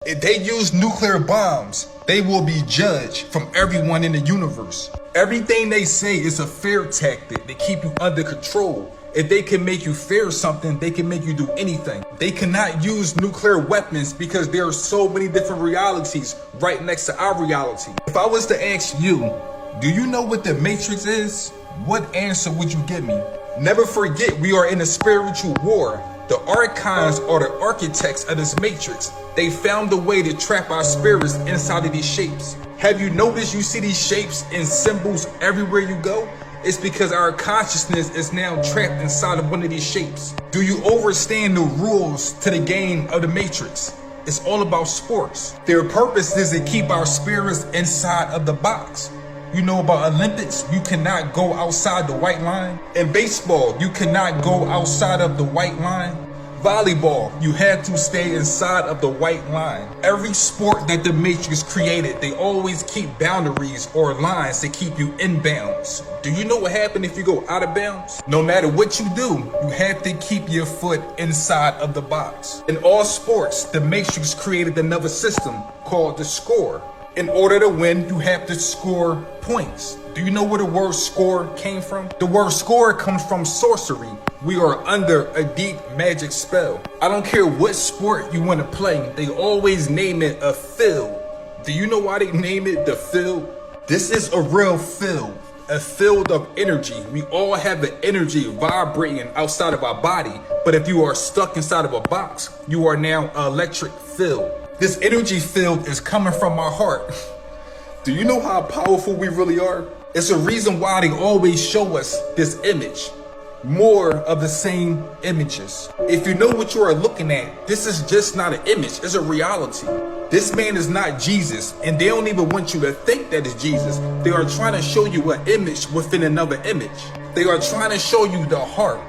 If they use nuclear bombs, they will be judged from everyone in the universe. Everything they say is a fear tactic to keep you under control. If they can make you fear something, they can make you do anything. They cannot use nuclear weapons because there are so many different realities right next to our reality. If I was to ask you, do you know what the Matrix is? What answer would you give me? Never forget, we are in a spiritual war. The archons are the architects of this matrix. They found a way to trap our spirits inside of these shapes. Have you noticed you see these shapes and symbols everywhere you go? It's because our consciousness is now trapped inside of one of these shapes. Do you understand the rules to the game of the matrix? It's all about sports. Their purpose is to keep our spirits inside of the box. You know about Olympics, you cannot go outside the white line. In baseball, you cannot go outside of the white line. Volleyball, you have to stay inside of the white line. Every sport that the Matrix created, they always keep boundaries or lines to keep you in bounds. Do you know what happens if you go out of bounds? No matter what you do, you have to keep your foot inside of the box. In all sports, the Matrix created another system called the score. In order to win, you have to score points. Do you know where the word score came from? The word score comes from sorcery. We are under a deep magic spell. I don't care what sport you want to play, they always name it a field. Do you know why they name it the field? This is a real field, a field of energy. We all have the energy vibrating outside of our body, but if you are stuck inside of a box, you are now an electric field. This energy field is coming from our heart. Do you know how powerful we really are? It's a reason why they always show us this image. More of the same images. If you know what you are looking at, this is just not an image, it's a reality. This man is not Jesus, and they don't even want you to think that it's Jesus. They are trying to show you an image within another image. They are trying to show you the heart.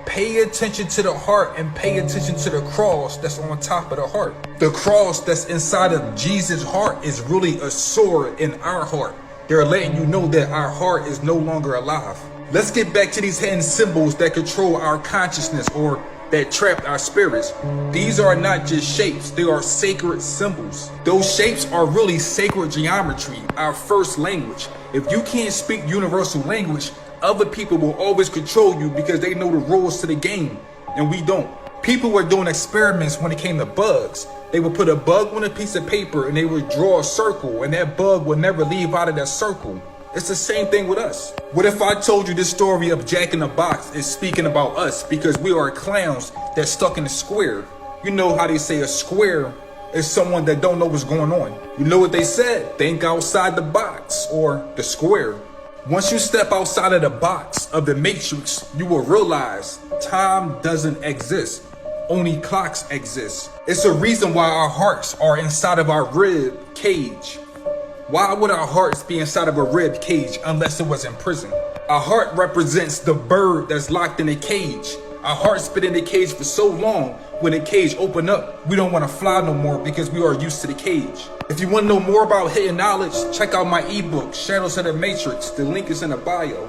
Pay attention to the heart and pay attention to the cross that's on top of the heart. The cross that's inside of Jesus' heart is really a sword in our heart. They're letting you know that our heart is no longer alive. Let's get back to these hidden symbols that control our consciousness or that trap our spirits. These are not just shapes, they are sacred symbols. Those shapes are really sacred geometry, our first language. If you can't speak universal language, other people will always control you because they know the rules to the game, and we don't. People were doing experiments when it came to bugs. They would put a bug on a piece of paper and they would draw a circle, and that bug would never leave out of that circle. It's the same thing with us. What if I told you this story of Jack in the Box is speaking about us because we are clowns that's stuck in a square? You know how they say a square is someone that don't know what's going on. You know what they said? Think outside the box or the square. Once you step outside of the box of the matrix, you will realize time doesn't exist. Only clocks exist. It's a reason why our hearts are inside of our rib cage. Why would our hearts be inside of a rib cage unless it was in prison? Our heart represents the bird that's locked in a cage. Our heart's been in the cage for so long, when the cage opened up, we don't want to fly no more because we are used to the cage. If you want to know more about hidden knowledge, check out my ebook, Shadows of the Matrix. The link is in the bio.